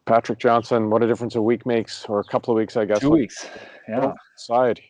Patrick Johnston, what a difference a week makes, or a couple of weeks, I guess. 2 weeks. Yeah. Side.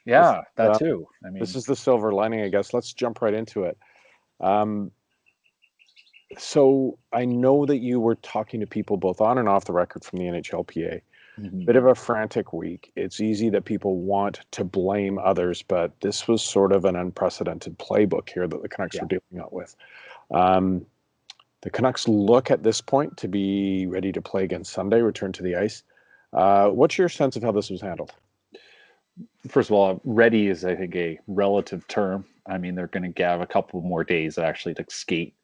Yeah, that too. I mean, this is the silver lining, I guess. Let's jump right into it. So I know that you were talking to people both on and off the record from the NHLPA. Bit of a frantic week. It's easy that people want to blame others, but this was sort of an unprecedented playbook here that the Canucks were dealing with. The Canucks look at this point to be ready to play again Sunday, return to the ice. What's your sense of how this was handled? First of all, ready is, I think, a relative term. I mean, they're going to have a couple more days actually to skate.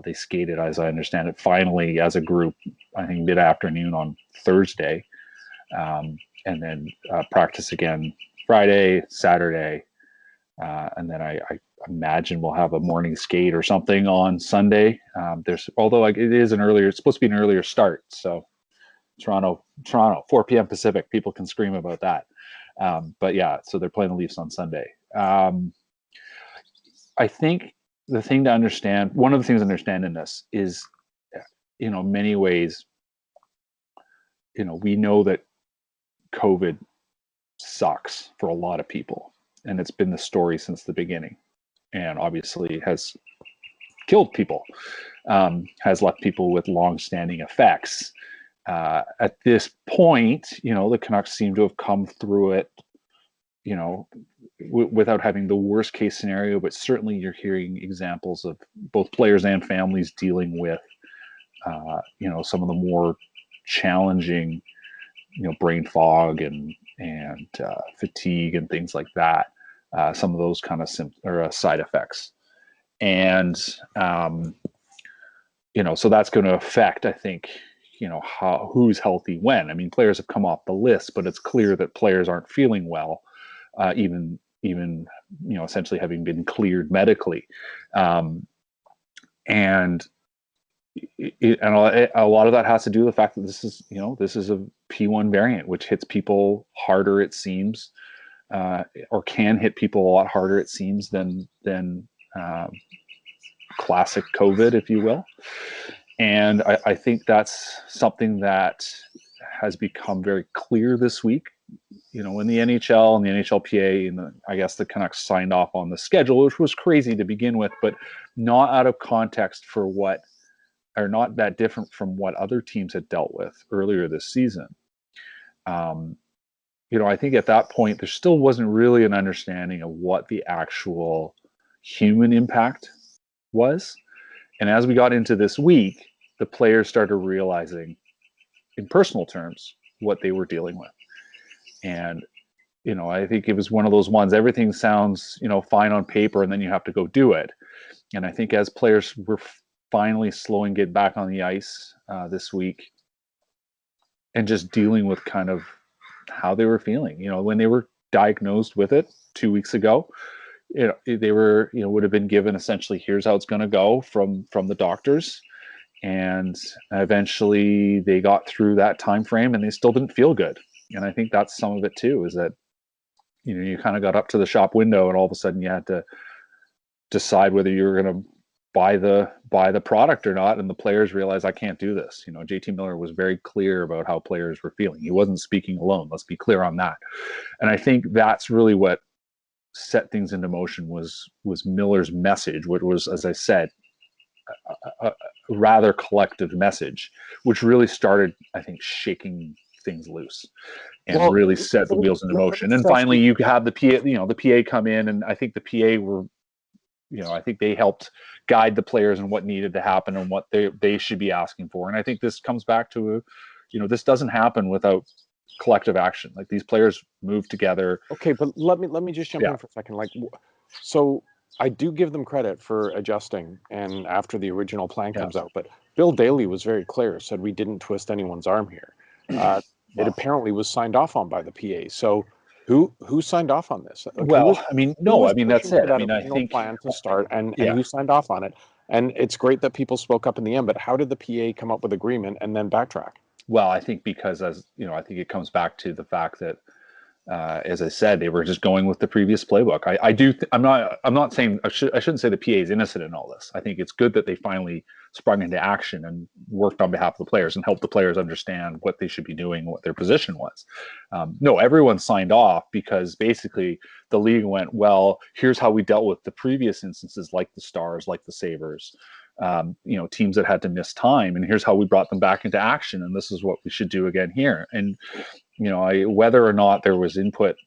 They skated, as I understand it, finally as a group, I think mid-afternoon on Thursday, and then practice again Friday, Saturday, and then I imagine we'll have a morning skate or something on Sunday. Although it is it's supposed to be an earlier start, so Toronto, 4 p.m. Pacific, people can scream about that. But yeah, so they're playing the Leafs on Sunday. I think the thing to understand, one of the things to understand in this is, many ways, we know that COVID sucks for a lot of people, and it's been the story since the beginning, and obviously has killed people, has left people with long-standing effects. At this point, the Canucks seem to have come through it, without having the worst case scenario, but certainly you're hearing examples of both players and families dealing with, some of the more challenging, brain fog and fatigue and things like that. Some of those kind of side effects. And, so that's going to affect, I think, who's healthy when. I mean, players have come off the list, but it's clear that players aren't feeling well, even essentially having been cleared medically. And a lot of that has to do with the fact that this is a P1 variant, which hits people harder, it seems, or can hit people a lot harder, it seems, than classic COVID, if you will. And I think that's something that has become very clear this week. When the NHL and the NHLPA and I guess the Canucks signed off on the schedule, which was crazy to begin with, but not out of context for not that different from what other teams had dealt with earlier this season. I think at that point, there still wasn't really an understanding of what the actual human impact was. And as we got into this week, the players started realizing in personal terms what they were dealing with. And, I think it was one of those ones, everything sounds, fine on paper, and then you have to go do it. And I think as players were finally slowing get back on the ice this week and just dealing with kind of how they were feeling, when they were diagnosed with it 2 weeks ago, they were, would have been given essentially, here's how it's going to go from the doctors. And eventually they got through that time frame and they still didn't feel good. And I think that's some of it too, is that, you kind of got up to the shop window and all of a sudden you had to decide whether you were going to buy the product or not. And the players realized, I can't do this. JT Miller was very clear about how players were feeling. He wasn't speaking alone. Let's be clear on that. And I think that's really what set things into motion was Miller's message, which was, as I said, a rather collective message, which really started, I think, shaking things loose and really set the wheels into motion. And finally, you have the PA, the PA come in, and I think the PA were, I think they helped guide the players on what needed to happen and what they should be asking for. And I think this comes back to, this doesn't happen without collective action. Like, these players move together. Okay, but let me just jump in for a second. So I do give them credit for adjusting, and after the original plan comes out, but Bill Daly was very clear, said we didn't twist anyone's arm here. It apparently was signed off on by the PA. So who signed off on this? That's it. I think plan to start, and who signed off on it? And it's great that people spoke up in the end, but how did the PA come up with agreement and then backtrack? Well, I think because, as I think it comes back to the fact that As I said, they were just going with the previous playbook. I'm not saying I shouldn't say the PA is innocent in all this. I think it's good that they finally sprung into action and worked on behalf of the players and helped the players understand what they should be doing, what their position was. No, everyone signed off because basically the league went, well, here's how we dealt with the previous instances, like the Stars, like the Sabres, teams that had to miss time, and here's how we brought them back into action, and this is what we should do again here. And whether or not there was input,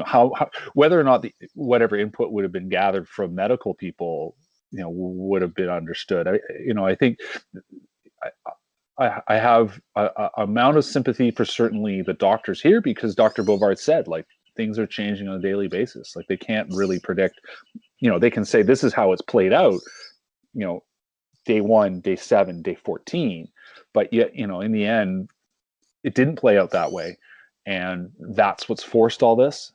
how whether or not whatever input would have been gathered from medical people, would have been understood. I think I have a amount of sympathy for certainly the doctors here, because Dr. Bovard said, like, things are changing on a daily basis. Like, they can't really predict. They can say this is how it's played out, day 1, day 7, day 14, but yet, in the end, it didn't play out that way, and that's what's forced all this.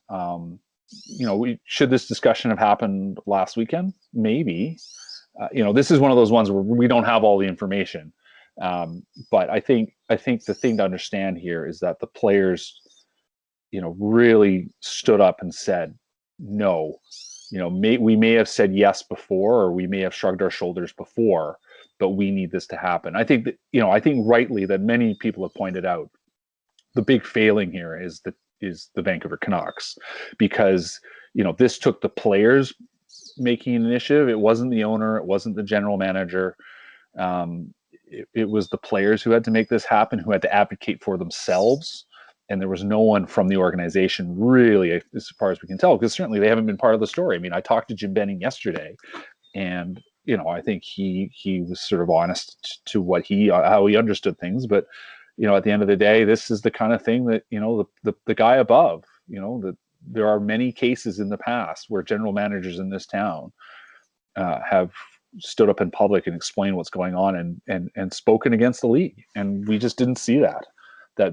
Should this discussion have happened last weekend? Maybe. This is one of those ones where we don't have all the information, but I think the thing to understand here is that the players, really stood up and said no. We may have said yes before, or we may have shrugged our shoulders before, but we need this to happen. I think that, I think rightly that many people have pointed out the big failing here is the Vancouver Canucks, because this took the players making an initiative. It wasn't the owner, it wasn't the general manager. It was the players who had to make this happen, who had to advocate for themselves, and there was no one from the organization really, as far as we can tell, because certainly they haven't been part of the story. I mean, I talked to Jim Benning yesterday, and I think he was sort of honest to how he understood things, but at the end of the day, this is the kind of thing that, the guy above, that there are many cases in the past where general managers in this town have stood up in public and explained what's going on and spoken against the league. And we just didn't see that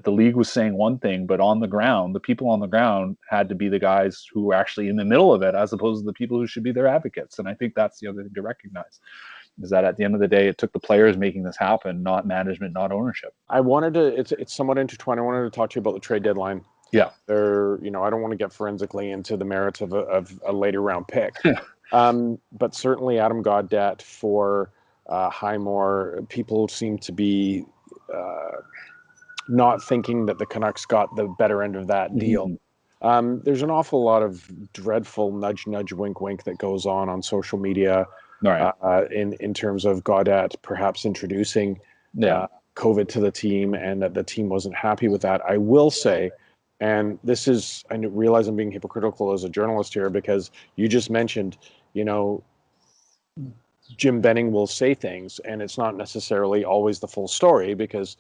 the league was saying one thing, but on the ground, the people on the ground had to be the guys who were actually in the middle of it, as opposed to the people who should be their advocates. And I think that's the other thing to recognize, is that at the end of the day, it took the players making this happen, not management, not ownership. I wanted to, it's somewhat intertwined. I wanted to talk to you about the trade deadline. Yeah. I don't want to get forensically into the merits of a later round pick. But certainly Adam Gaudette for Highmore, people seem to be not thinking that the Canucks got the better end of that deal. Mm-hmm. There's an awful lot of dreadful nudge, nudge, wink, wink that goes on social media. Right. In terms of Gaudette perhaps introducing COVID to the team, and that the team wasn't happy with that. I will say, and this is, I realize I'm being hypocritical as a journalist here, because you just mentioned, Jim Benning will say things, and it's not necessarily always the full story, because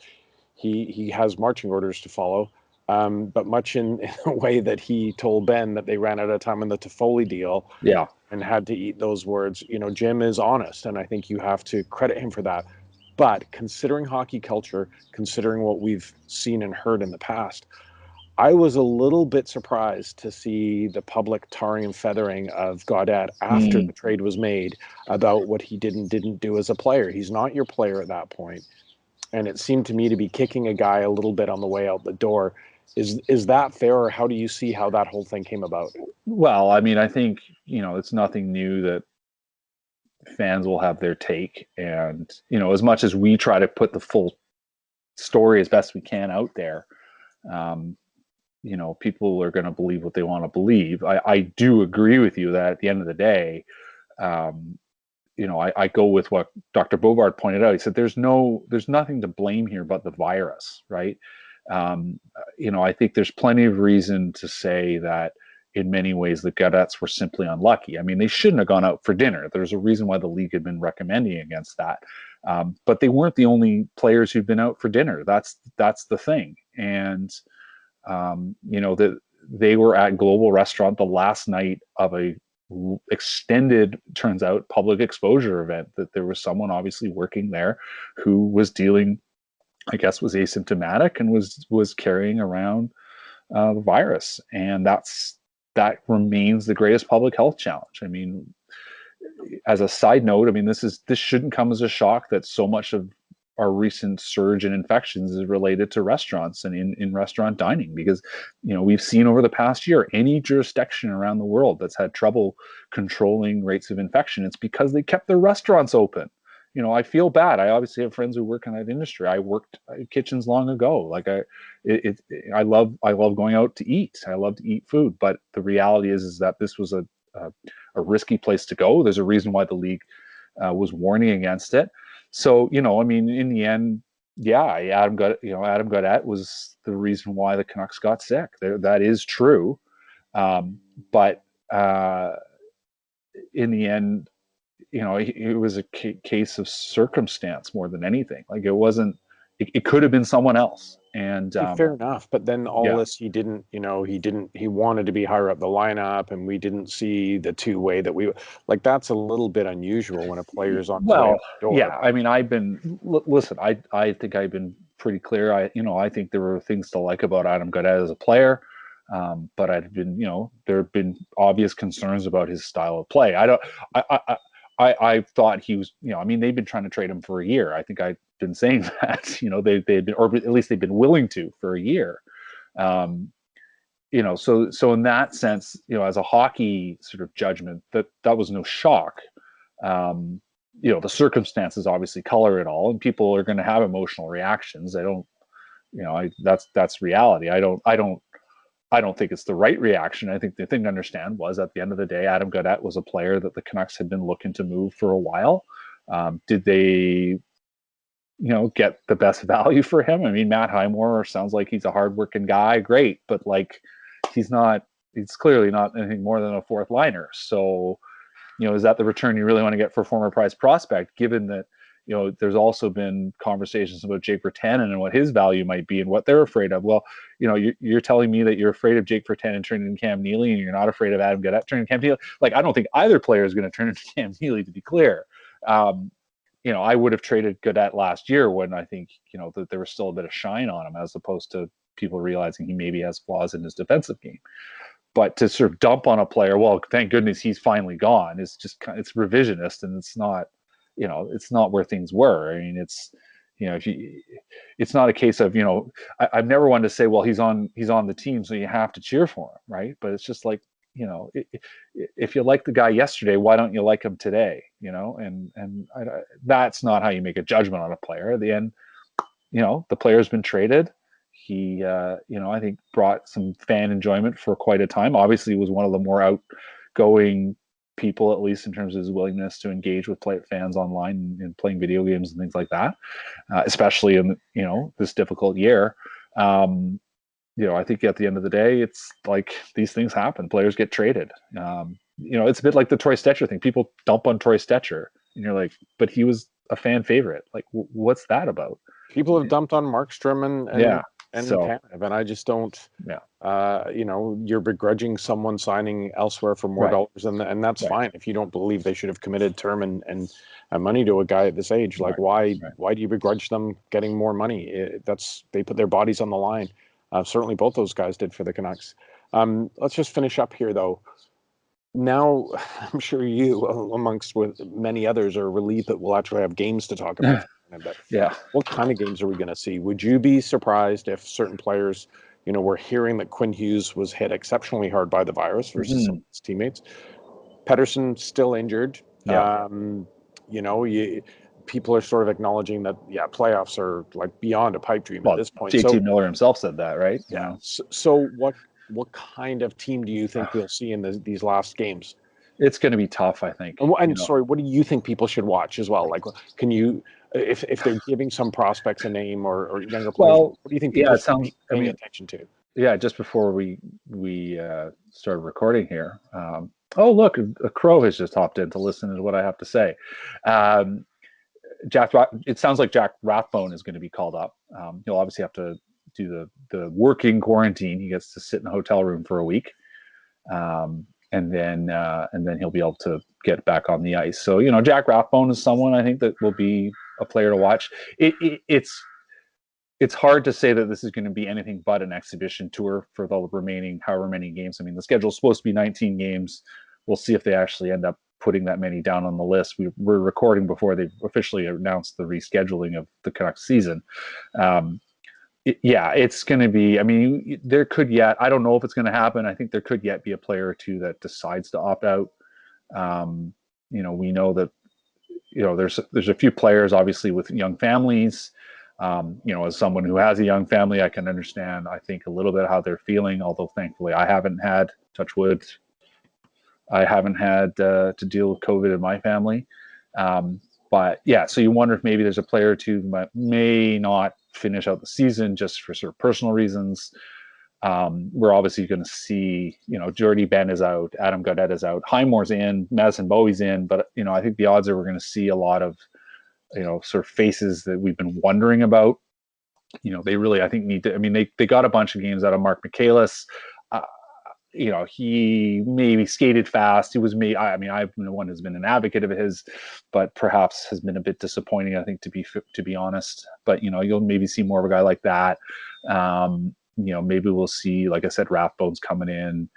he has marching orders to follow. But much in a way that he told Ben that they ran out of time in the Toffoli deal. Yeah. And had to eat those words. Jim is honest, and I think you have to credit him for that. But considering hockey culture, considering what we've seen and heard in the past, I was a little bit surprised to see the public tarring and feathering of Gaudette after the trade was made about what he didn't do as a player. He's not your player at that point. And it seemed to me to be kicking a guy a little bit on the way out the door. Is that fair, or how do you see how that whole thing came about? Well, I mean, I think, it's nothing new that fans will have their take. And, as much as we try to put the full story as best we can out there, people are going to believe what they want to believe. I do agree with you that at the end of the day, I go with what Dr. Bovard pointed out. He said, there's nothing to blame here but the virus, right? I think there's plenty of reason to say that in many ways the Gaudettes were simply unlucky. I mean, they shouldn't have gone out for dinner. There's a reason why the league had been recommending against that. But they weren't the only players who'd been out for dinner. That's the thing. And, that they were at Global Restaurant the last night of a extended, turns out, public exposure event, that there was someone obviously working there who was dealing, I guess, was asymptomatic and was carrying around the virus. And that remains the greatest public health challenge. I mean, as a side note, I mean, this shouldn't come as a shock that so much of our recent surge in infections is related to restaurants and in restaurant dining, because we've seen over the past year, any jurisdiction around the world that's had trouble controlling rates of infection, it's because they kept their restaurants open. I feel bad. I obviously have friends who work in that industry. I worked kitchens long ago. Like I love going out to eat. I love to eat food, but the reality is that this was a risky place to go. There's a reason why the league was warning against it. So, I mean, in the end, yeah, Adam Gaudette was the reason why the Canucks got sick. That is true. But in the end, it was a case of circumstance more than anything. Like it wasn't, it could have been someone else. And fair enough, but then this, he wanted to be higher up the lineup, and we didn't see the two-way that we like. That's a little bit unusual when a player's on his way out the door. Yeah, I mean, listen, I think I've been pretty clear. I think there were things to like about Adam Gaudette as a player, but there have been obvious concerns about his style of play. I thought he was, I mean, they've been trying to trade him for a year. I think I've been saying that, they've been, or at least they've been willing to for a year. So in that sense, as a hockey sort of judgment, that was no shock. The circumstances obviously color it all, and people are going to have emotional reactions. That's reality. I don't think it's the right reaction. I think the thing to understand was, at the end of the day, Adam Gaudette was a player that the Canucks had been looking to move for a while. Did they, get the best value for him? I mean, Matt Highmore sounds like he's a hardworking guy. Great. But he's clearly not anything more than a fourth liner. So, is that the return you really want to get for a former prize prospect, given that, there's also been conversations about Jake Virtanen and what his value might be and what they're afraid of. Well, you're telling me that you're afraid of Jake Virtanen turning into Cam Neely, and you're not afraid of Adam Gaudette turning into Cam Neely. I don't think either player is going to turn into Cam Neely, to be clear. I would have traded Gaudette last year when I think, that there was still a bit of shine on him, as opposed to people realizing he maybe has flaws in his defensive game. But to sort of dump on a player, well, thank goodness he's finally gone, it's revisionist, and it's not, it's not where things were. I mean, it's not a case of, I've never wanted to say, well, he's on the team, so you have to cheer for him, right? But it's just like, if you like the guy yesterday, why don't you like him today? That's not how you make a judgment on a player. At the end, the player's been traded. He, I think brought some fan enjoyment for quite a time. Obviously, was one of the more outgoing people, at least in terms of his willingness to engage with fans online and playing video games and things like that, especially in this difficult year. I think at the end of the day, it's like these things happen. Players get traded. It's a bit like the Troy Stecher thing. People dump on Troy Stecher, and you're like, but he was a fan favorite. Like, what's that about? People have dumped on Markstrom and Tanev, and I just don't. Yeah. You're begrudging someone signing elsewhere for more dollars, and that's fine if you don't believe they should have committed term and money to a guy at this age. Like, why do you begrudge them getting more money? They put their bodies on the line. Certainly, both those guys did for the Canucks. Let's just finish up here, though. Now, I'm sure you, amongst with many others, are relieved that we'll actually have games to talk about. But yeah, what kind of games are we going to see? Would you be surprised if certain players, we're hearing that Quinn Hughes was hit exceptionally hard by the virus versus some of his teammates? Pettersson still injured. Yeah. People are sort of acknowledging that, playoffs are like beyond a pipe dream at this point. JT Miller himself said that, right? Yeah. So what kind of team do you think we'll see in these last games? It's going to be tough, I think. And sorry, what do you think people should watch as well? Like, can you, if they're giving some prospects a name or younger players, what do you think people should be paying attention to? Yeah, just before we started recording here, oh look, a crow has just hopped in to listen to what I have to say. It sounds like Jack Rathbone is going to be called up. He'll obviously have to do the working quarantine. He gets to sit in a hotel room for a week, and then he'll be able to get back on the ice. So Jack Rathbone is someone I think that will be a player to watch. It's hard to say that this is going to be anything but an exhibition tour for the remaining however many games. I mean, the schedule is supposed to be 19 games. We'll see if they actually end up putting that many down on the list. We're recording before they've officially announced the rescheduling of the Canucks season. It's going to be, I mean, there could yet, I don't know if it's going to happen. I think there could yet be a player or two that decides to opt out. We know that, there's a few players obviously with young families. As someone who has a young family, I can understand, I think, a little bit how they're feeling, although thankfully I haven't had, touch wood, I haven't had to deal with COVID in my family. But yeah, so you wonder if maybe there's a player or two that may not finish out the season just for sort of personal reasons. We're obviously going to see, Jordy Ben is out, Adam Gaudette is out, Highmore's in, Madison Bowie's in, but I think the odds are we're going to see a lot of, sort of faces that we've been wondering about. They really, I think, need to. I mean, they got a bunch of games out of Mark Michaelis. He maybe skated fast. He was me. I mean, I've been the one who's been an advocate of his, but perhaps has been a bit disappointing, I think, to be honest. But you'll maybe see more of a guy like that. Maybe we'll see, like I said, Rathbone's coming in.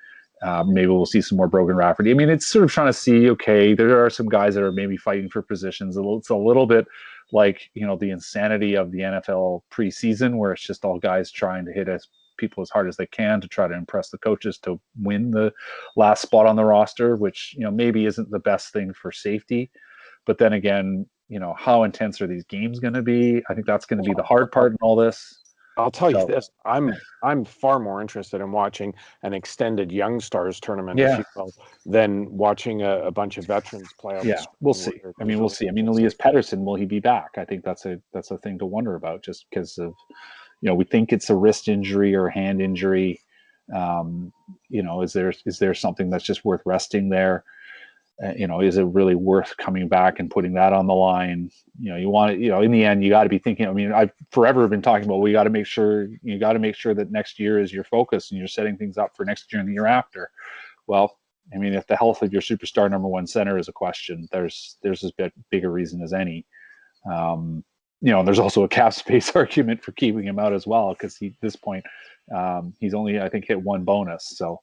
Maybe we'll see some more Brogan Rafferty. I mean, it's sort of trying to see, okay, there are some guys that are maybe fighting for positions. It's a little bit like, the insanity of the NFL preseason, where it's just all guys trying to hit people as hard as they can to try to impress the coaches to win the last spot on the roster, which, maybe isn't the best thing for safety. But then again, how intense are these games going to be? I think that's going to be the hard part in all this. I'll tell you this: I'm far more interested in watching an extended Young Stars tournament, if you will, than watching a bunch of veterans play out. Yeah, we'll see. We'll see. I mean, Elias Pettersson, will he be back? I think that's a thing to wonder about, just because of, we think it's a wrist injury or a hand injury. Is there something that's just worth resting there? Is it really worth coming back and putting that on the line? You want it, in the end, you got to be thinking, I mean, I've forever been talking about, you got to make sure that next year is your focus and you're setting things up for next year and the year after. Well, I mean, if the health of your superstar number one center is a question, there's as big a reason as any. There's also a cap space argument for keeping him out as well, because at this point, he's only, I think, hit one bonus. So,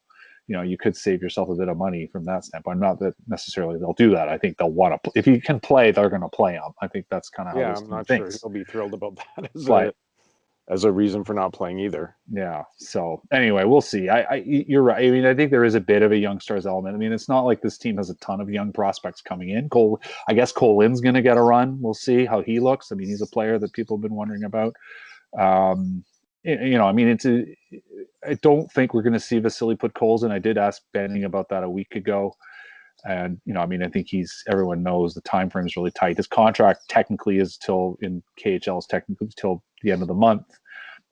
you could save yourself a bit of money from that standpoint. Not that necessarily they'll do that. I think they'll want to. If he can play, they're going to play him. I think that's kind of how this I'm not thinks. sure he'll be thrilled about that as a reason for not playing either. Yeah. So anyway, we'll see. You're right. I mean, I think there is a bit of a young stars element. I mean, it's not like this team has a ton of young prospects coming in. I guess Cole Lynn's going to get a run. We'll see how he looks. I mean, he's a player that people have been wondering about. I don't think we're going to see Vasily Podkolzin. I did ask Benning about that a week ago. And, I think everyone knows the time frame is really tight. His contract technically is in KHL is technically till the end of the month.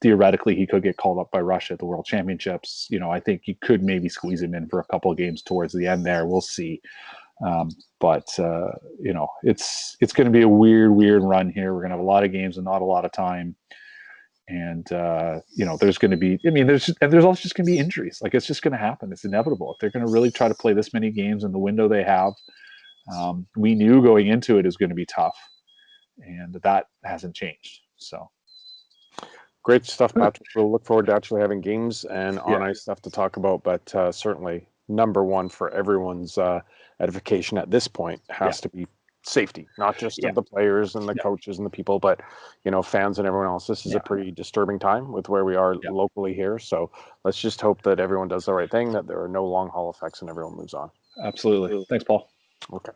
Theoretically, he could get called up by Russia at the World Championships. I think you could maybe squeeze him in for a couple of games towards the end there. We'll see. But it's going to be a weird run here. We're going to have a lot of games and not a lot of time. And, there's going to be, there's also just going to be injuries. Like, it's just going to happen. It's inevitable. If they're going to really try to play this many games in the window they have, we knew going into it is going to be tough, and that hasn't changed. So great stuff, Patrick. We'll look forward to actually having games and on-ice stuff to talk about, but certainly number one for everyone's edification at this point has to be safety, not just of the players and the coaches and the people, but fans and everyone else. This is a pretty disturbing time with where we are locally here. So let's just hope that everyone does the right thing, that there are no long haul effects and everyone moves on. Absolutely. Thanks, Paul. Okay.